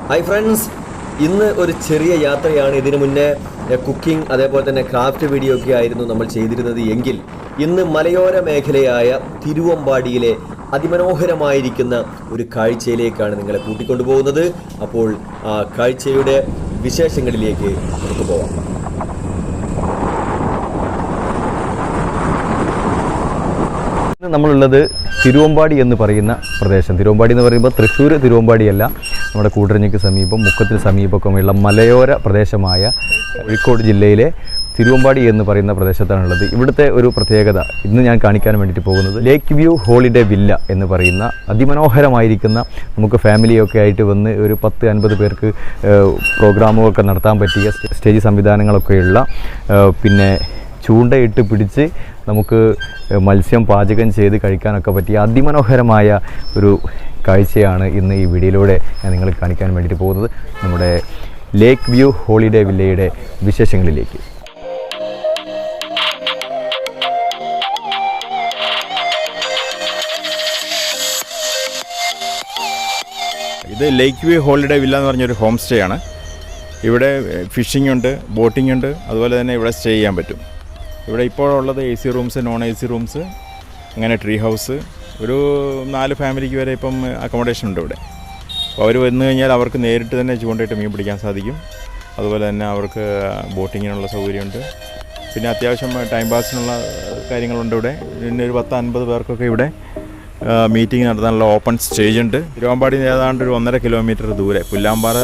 Hi friends, ഇന്ന് ഒരു ചെറിയ യാത്രയാണ്. ഇതിനു മുന്നേ കുക്കിംഗ് അതേപോലെ തന്നെ ക്രാഫ്റ്റ് വീഡിയോ ഒക്കെ ആയിരുന്നു നമ്മൾ ചെയ്തിരുന്നത് എങ്കിൽ ഇന്ന് മലയോര മേഖലയായ തിരുവമ്പാടിയിലെ അതിമനോഹരമായിരിക്കുന്ന ഒരു കാഴ്ചയിലേക്കാണ് നിങ്ങളെ കൂട്ടിക്കൊണ്ടുപോകുന്നത്. അപ്പോൾ ആ കാഴ്ചയുടെ വിശേഷങ്ങളിലേക്ക് നമുക്ക് പോവാം. നമ്മളുള്ളത് തിരുവമ്പാടി എന്ന് പറയുന്ന പ്രദേശം. തിരുവമ്പാടി എന്ന് പറയുമ്പോൾ തൃശ്ശൂർ തിരുവമ്പാടിയല്ല, നമ്മുടെ കൂടരഞ്ഞിക്ക് സമീപം മുക്കത്തിന് സമീപമൊക്കെയുള്ള മലയോര പ്രദേശമായ കോഴിക്കോട് ജില്ലയിലെ തിരുവമ്പാടി എന്ന് പറയുന്ന പ്രദേശത്താണുള്ളത്. ഇവിടുത്തെ ഒരു പ്രത്യേകത ഇന്ന് ഞാൻ കാണിക്കാൻ വേണ്ടിയിട്ട് പോകുന്നത് ലേക്ക് വ്യൂ ഹോളിഡേ വില്ല എന്ന് പറയുന്ന അതിമനോഹരമായിരിക്കുന്ന, നമുക്ക് ഫാമിലിയൊക്കെ ആയിട്ട് വന്ന് ഒരു 10-50 പേർക്ക് പ്രോഗ്രാമുകളൊക്കെ നടത്താൻ പറ്റിയ സ്റ്റേജ് സംവിധാനങ്ങളൊക്കെയുള്ള, പിന്നെ ചൂണ്ടയിട്ട് പിടിച്ച് നമുക്ക് മത്സ്യം പാചകം ചെയ്ത് കഴിക്കാനൊക്കെ പറ്റിയ അതിമനോഹരമായ ഒരു കാഴ്ചയാണ് ഇന്ന് ഈ വീഡിയോയിലൂടെ ഞാൻ നിങ്ങൾ കാണിക്കാൻ വേണ്ടിയിട്ട് പോകുന്നത്. നമ്മുടെ ലേക്ക് വ്യൂ ഹോളിഡേ വില്ലയുടെ വിശേഷങ്ങളിലേക്ക്. ഇത് ലേക്ക് വ്യൂ ഹോളിഡേ വില്ല എന്ന് പറഞ്ഞൊരു ഹോം സ്റ്റേ ആണ്. ഇവിടെ ഫിഷിംഗ് ഉണ്ട്, ബോട്ടിംഗ് ഉണ്ട്, അതുപോലെ തന്നെ ഇവിടെ സ്റ്റേ ചെയ്യാൻ പറ്റും. ഇവിടെ ഇപ്പോൾ ഉള്ളത് AC rooms, non AC rooms, അങ്ങനെ ട്രീ ഹൗസ്, ഒരു 4 ഫാമിലിക്ക് വരെ ഇപ്പം അക്കോമഡേഷൻ ഉണ്ട് ഇവിടെ. അപ്പോൾ അവർ വന്നു കഴിഞ്ഞാൽ അവർക്ക് നേരിട്ട് തന്നെ ചൂണ്ടയിട്ട് മീൻ പിടിക്കാൻ സാധിക്കും. അതുപോലെ തന്നെ അവർക്ക് ബോട്ടിങ്ങിനുള്ള സൗകര്യമുണ്ട്. പിന്നെ അത്യാവശ്യം ടൈം പാസിനുള്ള കാര്യങ്ങളുണ്ട് ഇവിടെ. പിന്നെ ഒരു 10-50 പേർക്കൊക്കെ ഇവിടെ മീറ്റിംഗ് നടത്താനുള്ള ഓപ്പൺ സ്റ്റേജ് ഉണ്ട്. തിരുവമ്പാടി ഏതാണ്ട് ഒരു 1.5 കിലോമീറ്റർ ദൂരെ പുല്ലാമ്പാറ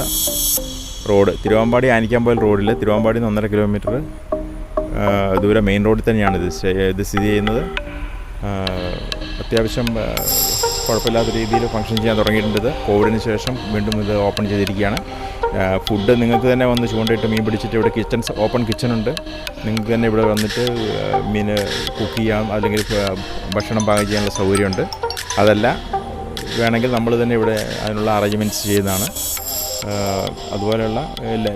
റോഡ്, തിരുവമ്പാടി ആനിക്കാമ്പോയിൽ റോഡിൽ തിരുവമ്പാടി 1.5 കിലോമീറ്റർ ദൂരെ മെയിൻ റോഡിൽ തന്നെയാണ് ഇത് സ്ഥിതി ചെയ്യുന്നത്. അത്യാവശ്യം കുഴപ്പമില്ലാത്ത രീതിയിൽ ഫംഗ്ഷൻ ചെയ്യാൻ തുടങ്ങിയിട്ടുണ്ട്. കോവിഡിന് ശേഷം വീണ്ടും ഇത് ഓപ്പൺ ചെയ്തിരിക്കുകയാണ്. ഫുഡ് നിങ്ങൾക്ക് തന്നെ വന്ന് ചൂണ്ടയിട്ട് മീൻ പിടിച്ചിട്ട് ഇവിടെ ഓപ്പൺ കിച്ചണുണ്ട്. നിങ്ങൾക്ക് തന്നെ ഇവിടെ വന്നിട്ട് മീൻ കുക്ക് ചെയ്യാം, അല്ലെങ്കിൽ ഭക്ഷണം പാകം ചെയ്യാനുള്ള സൗകര്യമുണ്ട്. അതല്ല വേണമെങ്കിൽ നമ്മൾ തന്നെ ഇവിടെ അതിനുള്ള അറേഞ്ച്മെൻറ്റ്സ് ചെയ്യുന്നതാണ്. അതുപോലെയുള്ള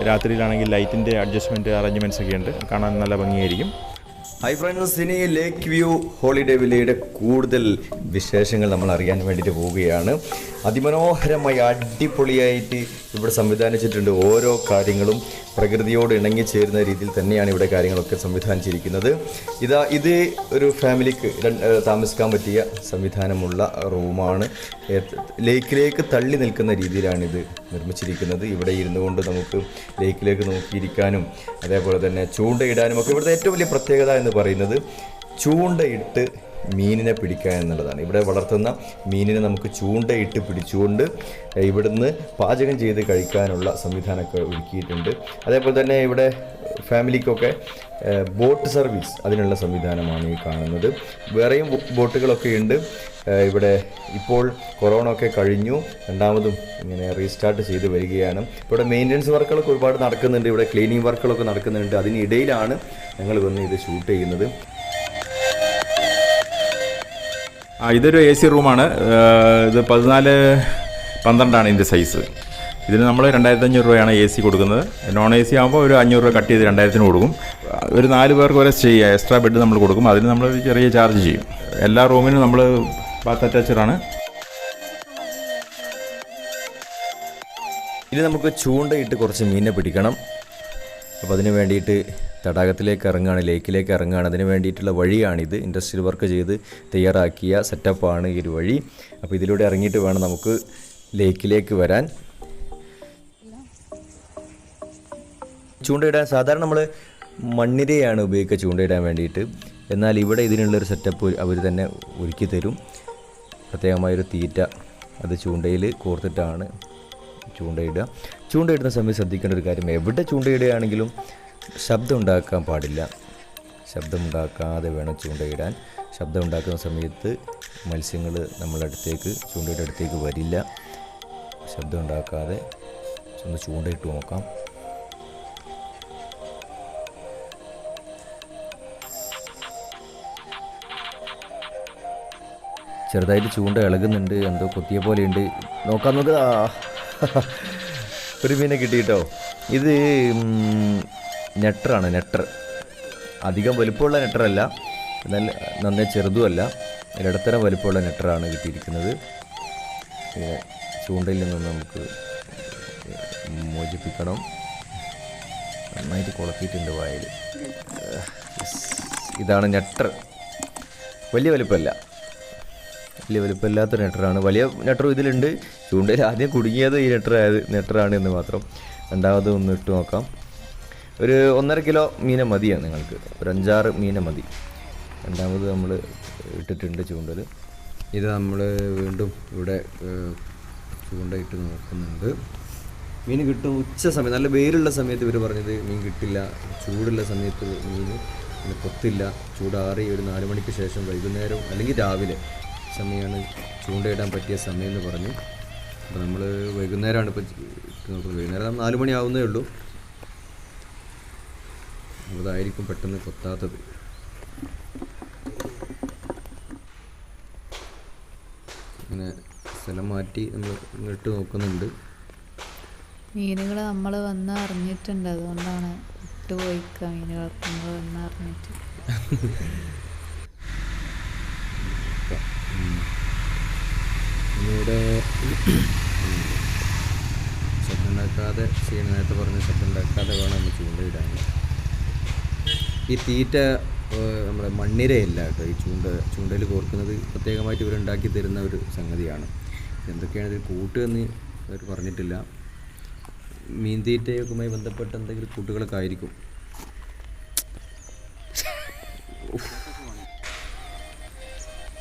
രാത്രിയിലാണെങ്കിൽ ലൈറ്റിൻ്റെ അഡ്ജസ്റ്റ്മെൻറ്റ് അറേഞ്ച്മെൻറ്റ്സ് ഒക്കെ ഉണ്ട്, കാണാൻ നല്ല ഭംഗിയായിരിക്കും. ഹായ് ഫ്രണ്ട്സ്, ഇനി ലേക്ക് വ്യൂ ഹോളിഡേ വില്ലയുടെ കൂടുതൽ വിശേഷങ്ങൾ നമ്മൾ അറിയാൻ വേണ്ടിയിട്ട് പോവുകയാണ്. അതിമനോഹരമായി അടിപൊളിയായിട്ട് ഇവിടെ സംവിധാനിച്ചിട്ടുണ്ട്. ഓരോ കാര്യങ്ങളും പ്രകൃതിയോട് ഇണങ്ങിച്ചേരുന്ന രീതിയിൽ തന്നെയാണ് ഇവിടെ കാര്യങ്ങളൊക്കെ സംവിധാനിച്ചിരിക്കുന്നത്. ഇത് ഒരു ഫാമിലിക്ക് താമസിക്കാൻ പറ്റിയ സംവിധാനമുള്ള റൂമാണ്. ലേക്കിലേക്ക് തള്ളി നിൽക്കുന്ന രീതിയിലാണിത് നിർമ്മിച്ചിരിക്കുന്നത്. ഇവിടെ ഇരുന്നു കൊണ്ട് നമുക്ക് ലേക്കിലേക്ക് നോക്കിയിരിക്കാനും അതേപോലെ തന്നെ ചൂണ്ടയിടാനും ഒക്കെ ഇവിടുത്തെ ഏറ്റവും വലിയ പ്രത്യേകത എന്ന് പറയുന്നത് ചൂണ്ടയിട്ട് മീനിനെ പിടിക്കുക എന്നുള്ളതാണ്. ഇവിടെ വളർത്തുന്ന മീനിനെ നമുക്ക് ചൂണ്ടയിട്ട് പിടിച്ചുകൊണ്ട് ഇവിടുന്ന് പാചകം ചെയ്ത് കഴിക്കാനുള്ള സംവിധാനമൊക്കെ ഒരുക്കിയിട്ടുണ്ട്. അതേപോലെ തന്നെ ഇവിടെ ഫാമിലിക്കൊക്കെ ബോട്ട് സർവീസ്, അതിനുള്ള സംവിധാനമാണ് ഈ കാണുന്നത്. വേറെയും ബോട്ടുകളൊക്കെ ഉണ്ട് ഇവിടെ. ഇപ്പോൾ കൊറോണ ഒക്കെ കഴിഞ്ഞു, രണ്ടാമതും ഇങ്ങനെ റീസ്റ്റാർട്ട് ചെയ്ത് വരികയാണ്. ഇവിടെ മെയിൻ്റനൻസ് വർക്കുകളൊക്കെ ഒരുപാട് നടക്കുന്നുണ്ട്. ഇവിടെ ക്ലീനിങ് വർക്കുകളൊക്കെ നടക്കുന്നുണ്ട്. അതിനിടയിലാണ് ഞങ്ങൾ വന്ന് ഇത് ഷൂട്ട് ചെയ്യുന്നത്. ഇതൊരു AC റൂമാണ്. ഇത് 14-12 ഇതിൻ്റെ സൈസ്. ഇതിന് നമ്മൾ 2500 രൂപയാണ് AC കൊടുക്കുന്നത്. നോൺ AC ആകുമ്പോൾ ഒരു 500 രൂപ കട്ട് ചെയ്ത് 2000-ന് കൊടുക്കും. ഒരു 4 പേർക്ക് വരെ സ്റ്റേ ചെയ്യുക, എക്സ്ട്രാ ബെഡ് നമ്മൾ കൊടുക്കും. അതിന് നമ്മൾ ചെറിയ ചാർജ് ചെയ്യും. എല്ലാ റൂമിനും നമ്മൾ ബാത്ത് അറ്റാച്ചഡാണ്. ഇനി നമുക്ക് ചൂണ്ടയിട്ട് കുറച്ച് മീനിനെ പിടിക്കണം. അപ്പോൾ അതിന് വേണ്ടിയിട്ട് തടാകത്തിലേക്ക് ഇറങ്ങുകയാണ്, ലേക്കിലേക്ക് ഇറങ്ങുകയാണ്. അതിന് വേണ്ടിയിട്ടുള്ള വഴിയാണിത്. ഇൻഡസ്ട്രിയൽ വർക്ക് ചെയ്ത് തയ്യാറാക്കിയ സെറ്റപ്പാണ് ഈ ഒരു വഴി. അപ്പോൾ ഇതിലൂടെ ഇറങ്ങിയിട്ട് വേണം നമുക്ക് ലേക്കിലേക്ക് വരാൻ. ചൂണ്ടയിടാൻ സാധാരണ നമ്മൾ മണ്ണിരയാണ് ഉപയോഗിക്കുക ചൂണ്ടയിടാൻ വേണ്ടിയിട്ട്. എന്നാൽ ഇവിടെ ഇതിനുള്ളൊരു സെറ്റപ്പ് അവർ തന്നെ ഒരുക്കി തരും. പ്രത്യേകമായൊരു തീറ്റ അത് ചൂണ്ടയിൽ കോർത്തിട്ടാണ് ചൂണ്ടയിടുക. ചൂണ്ടയിടുന്ന സമയത്ത് ശ്രദ്ധിക്കേണ്ട ഒരു കാര്യം, എവിടെ ചൂണ്ടയിടുകയാണെങ്കിലും ശബ്ദം ഉണ്ടാക്കാൻ പാടില്ല. ശബ്ദമുണ്ടാക്കാതെ വേണം ചൂണ്ടയിടാൻ. ശബ്ദം ഉണ്ടാക്കുന്ന സമയത്ത് മത്സ്യങ്ങൾ നമ്മളുടെ അടുത്തേക്ക്, ചൂണ്ടയുടെ അടുത്തേക്ക് വരില്ല. ശബ്ദം ഉണ്ടാക്കാതെ ഒന്ന് ചൂണ്ടയിട്ട് നോക്കാം. ചെറുതായിട്ട് ചൂണ്ട ഇളകുന്നുണ്ട്, എന്തോ കൊത്തിയ പോലെയുണ്ട്. നോക്കാൻ നോക്കുക. ഒരു മീനെ കിട്ടിയിട്ടോ. ഇത് നെട്ടറാണ്, നെട്ടർ. അധികം വലുപ്പമുള്ള നെട്ടറല്ല, എന്നാൽ നന്നേ ചെറുതുമല്ല, ഇടത്തരം വലുപ്പമുള്ള നെട്ടറാണ് കിട്ടിയിരിക്കുന്നത്. ചൂണ്ടയിൽ നിന്ന് നമുക്ക് മോചിപ്പിക്കണം. നന്നായിട്ട് കുളത്തിയിട്ടുണ്ട് വായിൽ. ഇതാണ് നെട്ടർ. വലിയ വലുപ്പമല്ല, വലിയ വലുപ്പമില്ലാത്ത നെട്ടറാണ്. വലിയ നെട്ടറും ഇതിലുണ്ട്. ചൂണ്ടയിൽ ആദ്യം കുടുങ്ങിയത് ഈ നെട്ടറാണ് എന്ന് മാത്രം. രണ്ടാമത് ഒന്ന് ഇട്ട് നോക്കാം. ഒരു 1.5 കിലോ മീനെ മതിയാണ് നിങ്ങൾക്ക്, ഒരു 5-6 മീനെ മതി. രണ്ടാമത് നമ്മൾ ഇട്ടിട്ടുണ്ട് ചൂണ്ടൽ. ഇത് നമ്മൾ വീണ്ടും ഇവിടെ ചൂണ്ടയിട്ട് നോക്കുന്നുണ്ട്. മീൻ കിട്ടും ഉച്ച സമയം, നല്ല വെയിലുള്ള സമയത്ത് ഇവർ പറഞ്ഞത് മീൻ കിട്ടില്ല. ചൂടുള്ള സമയത്ത് മീൻ കൊത്തില്ല. ചൂടാറി ഒരു 4 മണിക്ക് ശേഷം വൈകുന്നേരം അല്ലെങ്കിൽ രാവിലെ സമയമാണ് ചൂണ്ടയിടാൻ പറ്റിയ സമയം എന്ന് പറഞ്ഞു. അപ്പോൾ നമ്മൾ വൈകുന്നേരമാണ് ഇപ്പോൾ നോക്കുന്നത്. വൈകുന്നേരം 4 മണി ആവുന്നേ ഉള്ളൂ. അതായിരിക്കും പെട്ടെന്ന് കൊത്താത്തത്. ഇങ്ങനെ സ്ഥലം മാറ്റി നമ്മൾ ഇങ്ങോട്ട് നോക്കുന്നുണ്ട്. മീനുകൾ നമ്മൾ വന്ന് അറിഞ്ഞിട്ടുണ്ട്, അതുകൊണ്ടാണ് ഇട്ടുപോയിക്ക. മീനുകളൊക്കെ നമ്മൾ വന്ന് അറിഞ്ഞിട്ട് ഇവിടെ ശബ്ദം ഉണ്ടാക്കാതെ ചെയ്യണം. നേരത്തെ പറഞ്ഞ ശബ്ദം ഉണ്ടാക്കാതെ വേണം നമ്മൾ ചൂണ്ടയിടാൻ. ഈ തീറ്റ നമ്മുടെ മണ്ണിരയല്ല കേട്ടോ, ഈ ചൂണ്ടയിൽ കോർക്കുന്നത് പ്രത്യേകമായിട്ട് ഇവരുണ്ടാക്കി തരുന്ന ഒരു സംഗതിയാണ്. എന്തൊക്കെയാണ് ഇതിൽ കൂട്ട് എന്ന് അവർ പറഞ്ഞിട്ടില്ല. മീൻ തീറ്റയൊക്കെയുമായി ബന്ധപ്പെട്ട എന്തെങ്കിലും കൂട്ടുകളൊക്കെ ആയിരിക്കും.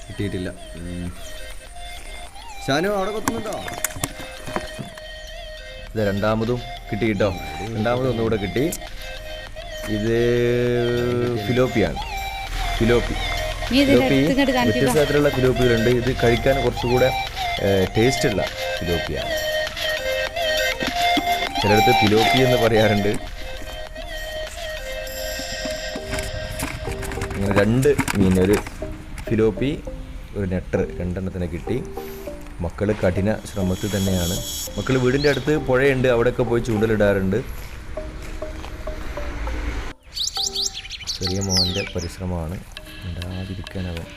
കിട്ടിയിട്ടില്ല. ഷാനു അവിടെ കൊത്തുന്നുണ്ടോ? ഇത് രണ്ടാമതും കിട്ടി കേട്ടോ. രണ്ടാമതും ഒന്നുകൂടെ കിട്ടി. ഇത് ഫിലോപ്പിയാണ്. ഫിലോപ്പി വ്യത്യസ്തതരത്തിലുള്ള ഫിലോപ്പികളുണ്ട്. ഇത് കഴിക്കാൻ കുറച്ചുകൂടെ ടേസ്റ്റുള്ള ഫിലോപ്പിയാണ്. ചിലടത്ത് ഫിലോപ്പി എന്ന് പറയാറുണ്ട്. ഇങ്ങനെ 2 മീൻ, ഒരു ഫിലോപ്പി ഒരു നെട്ടർ, 2 എണ്ണത്തിനെ കിട്ടി. മക്കൾ കഠിന ശ്രമത്തിൽ തന്നെയാണ്. മക്കൾ വീടിൻ്റെ അടുത്ത് പുഴയുണ്ട്, അവിടെയൊക്കെ പോയി ചൂണ്ടലിടാറുണ്ട്. ചെറിയ മോൻ്റെ പരിശ്രമമാണ്, ഉണ്ടാതിരിക്കാനവൻ.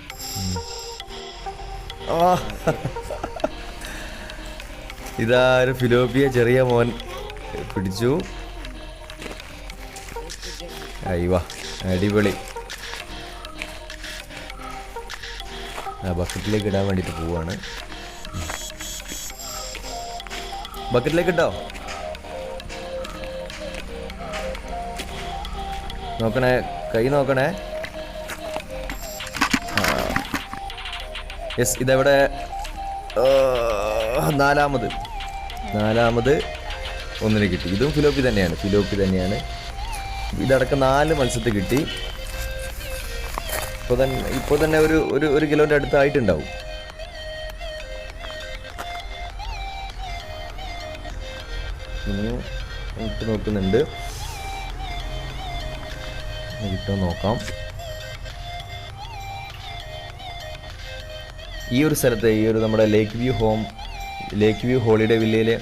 ഇതാ ഒരു ഫിലോപ്പിയ ചെറിയ മോൻ പിടിച്ചു. അയ്യവാ, അടിപൊളി. ബക്കറ്റിലേക്ക് ഇടാൻ വേണ്ടിയിട്ട് പോവാണ്. ബക്കറ്റിലേക്ക് ഇട്ടോ. നോക്കണേ, കൈ നോക്കണേ. യെസ്, ഇതെവിടെ നാലാമത് ഒന്നിന് കിട്ടി. ഇതും ഫിലോപ്പി തന്നെയാണ്. ഇതടക്കം 4 മത്സ്യത്തെ കിട്ടി. ഇപ്പോൾ തന്നെ ഒരു കിലോൻ്റെ അടുത്തായിട്ടുണ്ടാവും. ഇട്ട് നോക്കുന്നുണ്ട്, ഇട്ട് നോക്കാം. ഈ ഒരു സ്ഥലത്ത്, ഈ ഒരു നമ്മുടെ ലേക്ക് വ്യൂ ഹോളിഡേ വില്ലയിലെ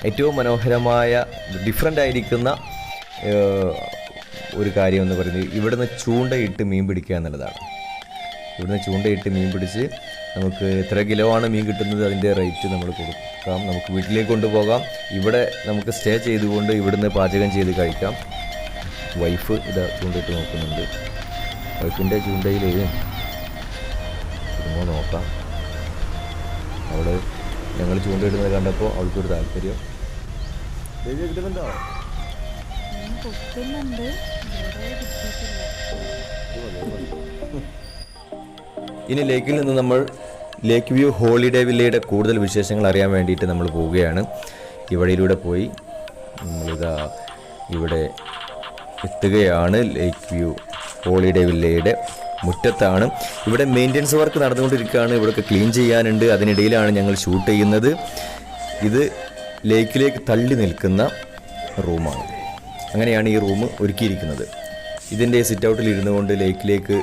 ഏറ്റവും മനോഹരമായ ഡിഫറെൻ്റ് ആയിരിക്കുന്ന ഒരു കാര്യം എന്ന് പറയുന്നത് ഇവിടുന്ന് ചൂണ്ടയിട്ട് മീൻ പിടിക്കുക എന്നുള്ളതാണ്. ഇവിടുന്ന് ചൂണ്ടയിട്ട് മീൻ പിടിച്ച് നമുക്ക് എത്ര കിലോ ആണ് മീൻ കിട്ടുന്നത് അതിൻ്റെ റേറ്റ് നമ്മൾ കൊടുക്കാം. നമുക്ക് വീട്ടിലേക്ക് കൊണ്ടുപോകാം. ഇവിടെ നമുക്ക് സ്റ്റേ ചെയ്തുകൊണ്ട് ഇവിടുന്ന് പാചകം ചെയ്ത് കഴിക്കാം. വൈഫ് ഇതാ ചൂണ്ടയിട്ട് നോക്കുന്നുണ്ട്. വൈഫിൻ്റെ ചൂണ്ടയിൽ നോക്കാം. അവൾ ഞങ്ങൾ ചൂണ്ടയിടുന്നത് കണ്ടപ്പോൾ അവൾക്കൊരു താല്പര്യം. കിട്ടുന്നുണ്ടോ? ഇനി ലേക്കിൽ നിന്ന് നമ്മൾ ലേക്ക് വ്യൂ ഹോളിഡേ വില്ലയുടെ കൂടുതൽ വിശേഷങ്ങൾ അറിയാൻ വേണ്ടിയിട്ട് നമ്മൾ പോവുകയാണ്. ഈ വഴിയിലൂടെ പോയി നമ്മളിതാ ഇവിടെ എത്തുകയാണ്. ലേക്ക് വ്യൂ ഹോളിഡേ വില്ലയുടെ മുറ്റത്താണ്. ഇവിടെ മെയിൻ്റനൻസ് വർക്ക് നടന്നുകൊണ്ടിരിക്കുകയാണ്. ഇവിടെയൊക്കെ ക്ലീൻ ചെയ്യാനുണ്ട്. അതിനിടയിലാണ് ഞങ്ങൾ ഷൂട്ട് ചെയ്യുന്നത്. ഇത് ലേക്കിലേക്ക് തള്ളി നിൽക്കുന്ന റൂമാണ്. അങ്ങനെയാണ് ഈ റൂം ഒരുക്കിയിരിക്കുന്നത്. ഇതിൻ്റെ സിറ്റ് ഔട്ടിൽ ഇരുന്നു കൊണ്ട് ലേക്കിലേക്ക്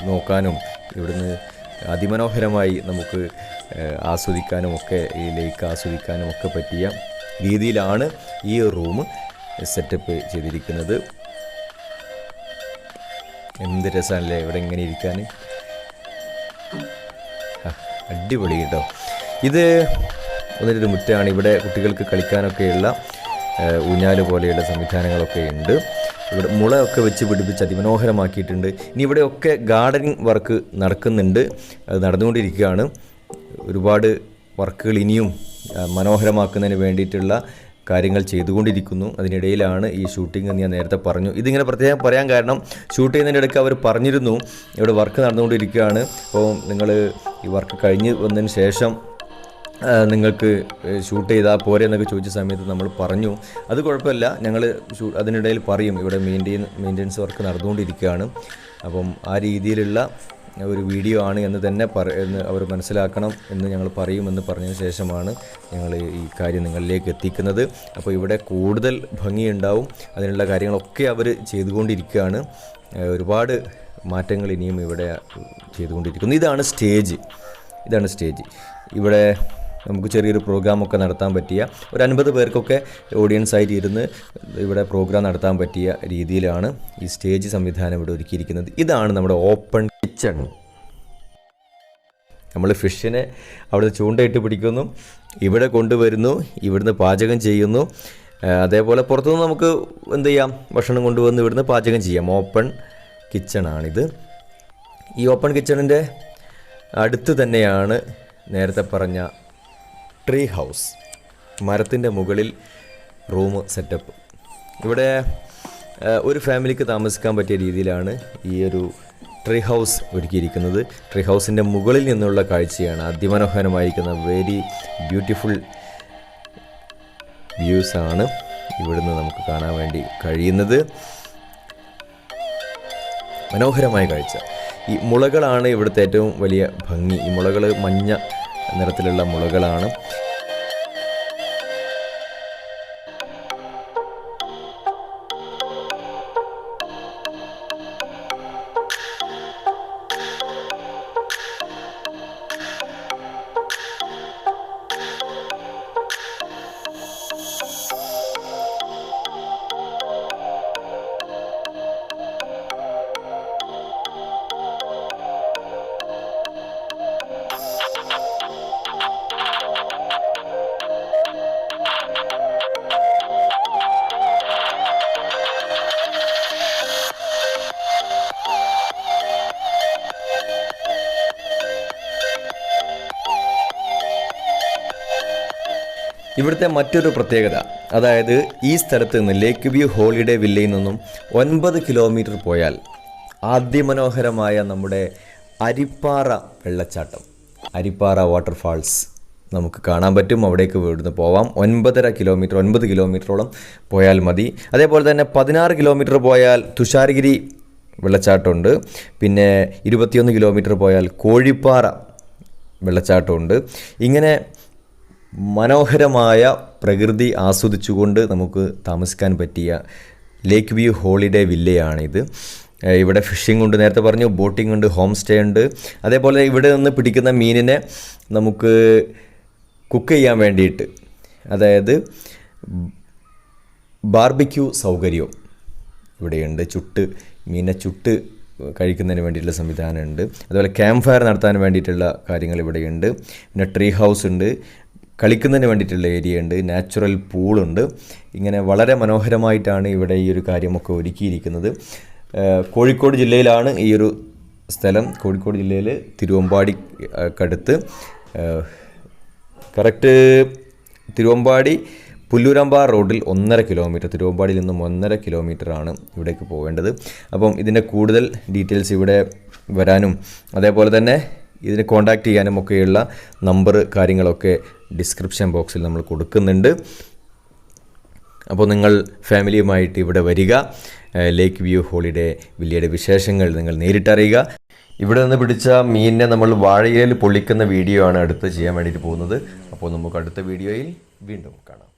നോക്കാനും ഇവിടുന്ന് അതിമനോഹരമായി നമുക്ക് ആസ്വദിക്കാനും ഒക്കെ, ഈ ലേക്ക് ആസ്വദിക്കാനും ഒക്കെ പറ്റിയ രീതിയിലാണ് ഈ റൂം സെറ്റപ്പ് ചെയ്തിരിക്കുന്നത്. എന്ത് രസമാണല്ലേ ഇവിടെ ഇങ്ങനെ ഇരിക്കാൻ, അടിപൊളി കേട്ടോ. ഇത് ഒന്നിനൊരു മുറ്റാണ്. ഇവിടെ കുട്ടികൾക്ക് കളിക്കാനൊക്കെയുള്ള ഊഞ്ഞാല് പോലെയുള്ള സംവിധാനങ്ങളൊക്കെ ഉണ്ട്. ഇവിടെ മുളയൊക്കെ വെച്ച് പിടിപ്പിച്ച് അതിമനോഹരമാക്കിയിട്ടുണ്ട്. ഇനി ഇവിടെയൊക്കെ ഗാർഡനിങ് വർക്ക് നടക്കുന്നുണ്ട്, അത് നടന്നുകൊണ്ടിരിക്കുകയാണ്. ഒരുപാട് വർക്കുകൾ ഇനിയും മനോഹരമാക്കുന്നതിന് വേണ്ടിയിട്ടുള്ള കാര്യങ്ങൾ ചെയ്തുകൊണ്ടിരിക്കുന്നു. അതിനിടയിലാണ് ഈ ഷൂട്ടിംഗ് എന്ന് ഞാൻ നേരത്തെ പറഞ്ഞു. ഇതിങ്ങനെ പ്രത്യേകം പറയാൻ കാരണം, ഷൂട്ട് ചെയ്യുന്നതിൻ്റെ ഇടയ്ക്ക് അവർ പറഞ്ഞിരുന്നു ഇവിടെ വർക്ക് നടന്നുകൊണ്ടിരിക്കുകയാണ്, അപ്പോൾ നിങ്ങൾ ഈ വർക്ക് കഴിഞ്ഞ് വന്നതിന് ശേഷം നിങ്ങൾക്ക് ഷൂട്ട് ചെയ്താൽ പോരെ എന്നൊക്കെ ചോദിച്ച സമയത്ത് നമ്മൾ പറഞ്ഞു അത് കുഴപ്പമില്ല, ഞങ്ങൾ അതിനിടയിൽ പറയും ഇവിടെ മെയിൻ്റെനൻസ് വർക്ക് നടന്നുകൊണ്ടിരിക്കുകയാണ്, അപ്പം ആ രീതിയിലുള്ള ഒരു വീഡിയോ ആണ് എന്ന് തന്നെ എന്ന് അവർ മനസ്സിലാക്കണം എന്ന് ഞങ്ങൾ പറയുമെന്ന് പറഞ്ഞതിന് ശേഷമാണ് ഞങ്ങൾ ഈ കാര്യം നിങ്ങളിലേക്ക് എത്തിക്കുന്നത്. അപ്പോൾ ഇവിടെ കൂടുതൽ ഭംഗിയുണ്ടാവും, അതിനുള്ള കാര്യങ്ങളൊക്കെ അവർ ചെയ്തുകൊണ്ടിരിക്കുകയാണ്. ഒരുപാട് മാറ്റങ്ങൾ ഇനിയും ഇവിടെ ചെയ്തുകൊണ്ടിരിക്കുന്നു. ഇതാണ് സ്റ്റേജ്. ഇവിടെ നമുക്ക് ചെറിയൊരു പ്രോഗ്രാമൊക്കെ നടത്താൻ പറ്റിയ ഒരു 50 പേർക്കൊക്കെ ഓഡിയൻസ് ആയിട്ട് ഇരുന്ന് ഇവിടെ പ്രോഗ്രാം നടത്താൻ പറ്റിയ രീതിയിലാണ് ഈ സ്റ്റേജ് സംവിധാനം ഇവിടെ ഒരുക്കിയിരിക്കുന്നത്. ഇതാണ് നമ്മുടെ ഓപ്പൺ കിച്ചൺ. നമ്മൾ ഫിഷിനെ അവിടെ ചൂണ്ടയിട്ട് പിടിക്കുന്നു, ഇവിടെ കൊണ്ടുവരുന്നു, ഇവിടുന്ന് പാചകം ചെയ്യുന്നു. അതേപോലെ പുറത്തുനിന്ന് നമുക്ക് എന്ത് ചെയ്യാം, ഭക്ഷണം കൊണ്ടുവന്ന് ഇവിടുന്ന് പാചകം ചെയ്യാം. ഓപ്പൺ കിച്ചണാണിത്. ഈ ഓപ്പൺ കിച്ചണിൻ്റെ അടുത്ത് തന്നെയാണ് നേരത്തെ പറഞ്ഞ ട്രീ ഹൗസ്, മരത്തിൻ്റെ മുകളിൽ റൂം സെറ്റപ്പ്. ഇവിടെ ഒരു ഫാമിലിക്ക് താമസിക്കാൻ പറ്റിയ രീതിയിലാണ് ഈ ഒരു ട്രീ ഹൗസ് ഒരുക്കിയിരിക്കുന്നത്. ട്രീ ഹൗസിൻ്റെ മുകളിൽ നിന്നുള്ള കാഴ്ചയാണ് അതിമനോഹരമായിരിക്കുന്ന വെരി ബ്യൂട്ടിഫുൾ വ്യൂസാണ് ഇവിടുന്ന് നമുക്ക് കാണാൻ വേണ്ടി കഴിയുന്നത്. മനോഹരമായ കാഴ്ച. ഈ മുളകളാണ് ഇവിടുത്തെ ഏറ്റവും വലിയ ഭംഗി. ഈ മുളകൾ മഞ്ഞ നിറത്തിലുള്ള മുളകളാണ്. ഇവിടുത്തെ മറ്റൊരു പ്രത്യേകത, അതായത് ഈ സ്ഥലത്ത് നിന്ന് ലേക്ക് വ്യൂ ഹോളിഡേ വില്ലയിൽ നിന്നും 9 കിലോമീറ്റർ പോയാൽ അതിമനോഹരമായ നമ്മുടെ അരിപ്പാറ വെള്ളച്ചാട്ടം, അരിപ്പാറ വാട്ടർഫാൾസ് നമുക്ക് കാണാൻ പറ്റും. അവിടേക്ക് ഇവിടുന്ന് പോവാം. 9 കിലോമീറ്ററോളം പോയാൽ മതി. അതേപോലെ തന്നെ 16 കിലോമീറ്റർ പോയാൽ തുഷാരഗിരി വെള്ളച്ചാട്ടമുണ്ട്. പിന്നെ 21 കിലോമീറ്റർ പോയാൽ കോഴിപ്പാറ വെള്ളച്ചാട്ടമുണ്ട്. ഇങ്ങനെ മനോഹരമായ പ്രകൃതി ആസ്വദിച്ചുകൊണ്ട് നമുക്ക് താമസിക്കാൻ പറ്റിയ ലേക്ക് വ്യൂ ഹോളിഡേ വില്ലയാണിത്. ഇവിടെ ഫിഷിംഗ് ഉണ്ട്, നേരത്തെ പറഞ്ഞു, ബോട്ടിംഗ് ഉണ്ട്, ഹോം സ്റ്റേ ഉണ്ട്. അതേപോലെ ഇവിടെ നിന്ന് പിടിക്കുന്ന മീനിനെ നമുക്ക് കുക്ക് ചെയ്യാൻ വേണ്ടിയിട്ട്, അതായത് ബാർബിക്യൂ സൗകര്യവും ഇവിടെയുണ്ട്. മീനെ ചുട്ട് കഴിക്കുന്നതിന് വേണ്ടിയിട്ടുള്ള സംവിധാനമുണ്ട്. അതുപോലെ ക്യാമ്പ് ഫയർ നടത്താൻ വേണ്ടിയിട്ടുള്ള കാര്യങ്ങൾ ഇവിടെയുണ്ട്. പിന്നെ ട്രീ ഹൗസ് ഉണ്ട്, കളിക്കുന്നതിന് വേണ്ടിയിട്ടുള്ള ഏരിയ ഉണ്ട്, നാച്ചുറൽ പൂളുണ്ട്. ഇങ്ങനെ വളരെ മനോഹരമായിട്ടാണ് ഇവിടെ ഈ ഒരു കാര്യമൊക്കെ ഒരുക്കിയിരിക്കുന്നത്. കോഴിക്കോട് ജില്ലയിലാണ് ഈ ഒരു സ്ഥലം. കോഴിക്കോട് ജില്ലയിൽ തിരുവമ്പാടിക്കടുത്ത്, കറക്റ്റ് തിരുവമ്പാടി പുല്ലൂരാമ്പാറ റോഡിൽ 1.5 കിലോമീറ്റർ, തിരുവമ്പാടിയിൽ നിന്നും 1.5 കിലോമീറ്ററാണ് ഇവിടേക്ക് പോകേണ്ടത്. അപ്പം ഇതിൻ്റെ കൂടുതൽ ഡീറ്റെയിൽസ് ഇവിടെ വരാനും അതേപോലെ തന്നെ ഇതിന് കോൺടാക്റ്റ് ചെയ്യാനും ഒക്കെയുള്ള നമ്പർ കാര്യങ്ങളൊക്കെ ഡിസ്ക്രിപ്ഷൻ ബോക്സിൽ നമ്മൾ കൊടുക്കുന്നുണ്ട്. അപ്പോൾ നിങ്ങൾ ഫാമിലിയുമായിട്ട് ഇവിടെ വരിക. ലേക്ക് വ്യൂ ഹോളിഡേ വില്ലയുടെ വിശേഷങ്ങൾ നിങ്ങൾ നേരിട്ടറിയുക. ഇവിടെ നിന്ന് പിടിച്ച മീനിനെ നമ്മൾ വാഴയിലയിൽ പൊള്ളിക്കുന്ന വീഡിയോ ആണ് അടുത്ത് ചെയ്യാൻ വേണ്ടിയിട്ട് പോകുന്നത്. അപ്പോൾ നമുക്ക് അടുത്ത വീഡിയോയിൽ വീണ്ടും കാണാം.